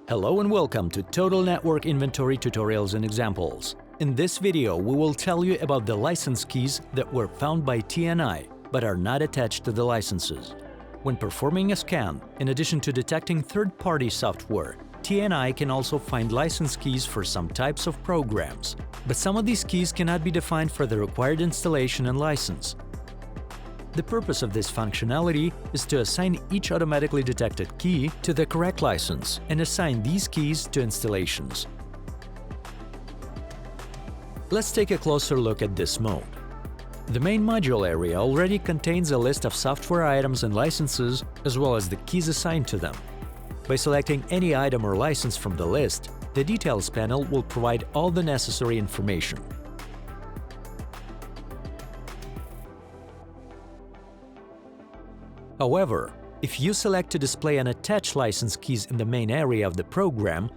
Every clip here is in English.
Hello and welcome to Total Network Inventory Tutorials and Examples. In this video, we will tell you about the license keys that were found by TNI but are not attached to the licenses. When performing a scan, in addition to detecting third-party software, TNI can also find license keys for some types of programs. But some of these keys cannot be defined for the required installation and license. The purpose of this functionality is to assign each automatically detected key to the correct license and assign these keys to installations. Let's take a closer look at this mode. The main module area already contains a list of software items and licenses, as well as the keys assigned to them. By selecting any item or license from the list, the Details panel will provide all the necessary information. However, if you select to display and attach license keys in the main area of the program,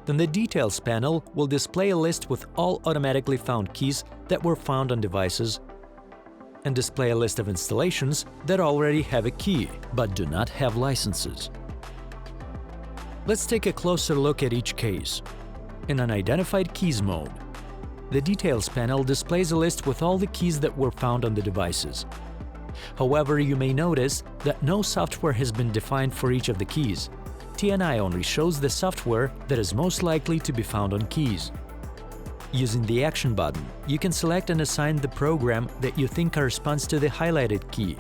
then the Details panel will display a list with all automatically found keys that were found on devices and display a list of installations that already have a key but do not have licenses. Let's take a closer look at each case. In unidentified keys mode, the Details panel displays a list with all the keys that were found on the devices. However, you may notice that no software has been defined for each of the keys. TNI only shows the software that is most likely to be found on keys. Using the Action button, you can select and assign the program that you think corresponds to the highlighted key.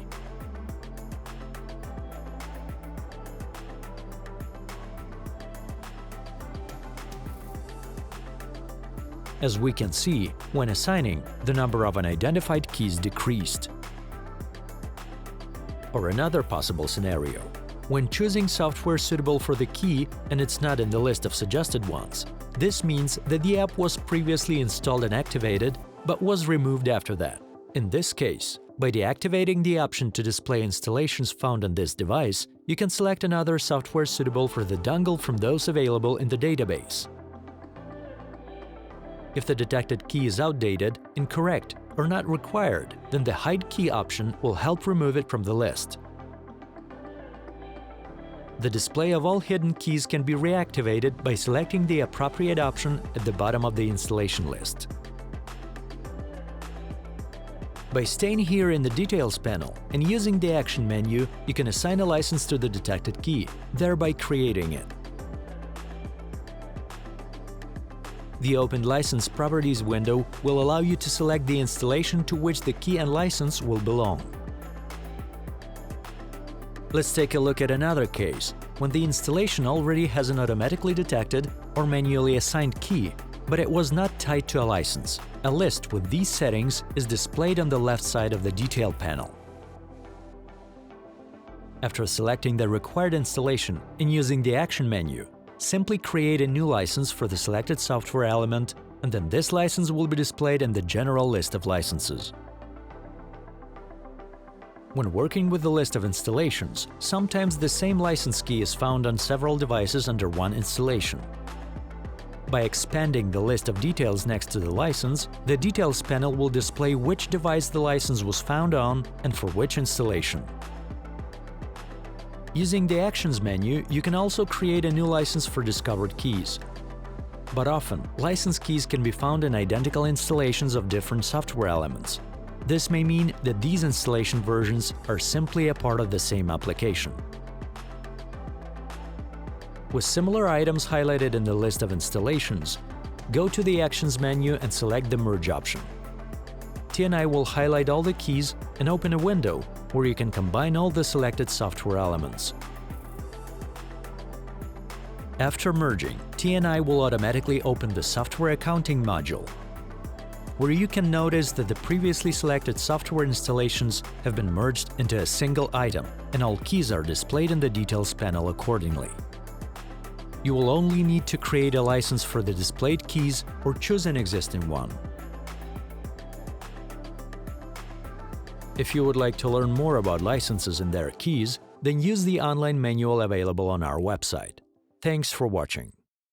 As we can see, when assigning, the number of unidentified keys decreased. Or another possible scenario, when choosing software suitable for the key and it's not in the list of suggested ones. This means that the app was previously installed and activated, but was removed after that. In this case, by deactivating the option to display installations found on this device, you can select another software suitable for the dongle from those available in the database. If the detected key is outdated, incorrect, or not required, then the Hide Key option will help remove it from the list. The display of all hidden keys can be reactivated by selecting the appropriate option at the bottom of the installation list. By staying here in the Details panel and using the Action menu, you can assign a license to the detected key, thereby creating it. The Open License Properties window will allow you to select the installation to which the key and license will belong. Let's take a look at another case, when the installation already has an automatically detected or manually assigned key, but it was not tied to a license. A list with these settings is displayed on the left side of the Detail panel. After selecting the required installation and using the Action menu, simply create a new license for the selected software element, and then this license will be displayed in the general list of licenses. When working with the list of installations, sometimes the same license key is found on several devices under one installation. By expanding the list of details next to the license, the Details panel will display which device the license was found on and for which installation. Using the Actions menu, you can also create a new license for discovered keys. But often, license keys can be found in identical installations of different software elements. This may mean that these installation versions are simply a part of the same application. With similar items highlighted in the list of installations, go to the Actions menu and select the Merge option. TNI will highlight all the keys and open a window where you can combine all the selected software elements. After merging, TNI will automatically open the Software Accounting module, where you can notice that the previously selected software installations have been merged into a single item, and all keys are displayed in the Details panel accordingly. You will only need to create a license for the displayed keys or choose an existing one. If you would like to learn more about licenses and their keys, then use the online manual available on our website. Thanks for watching.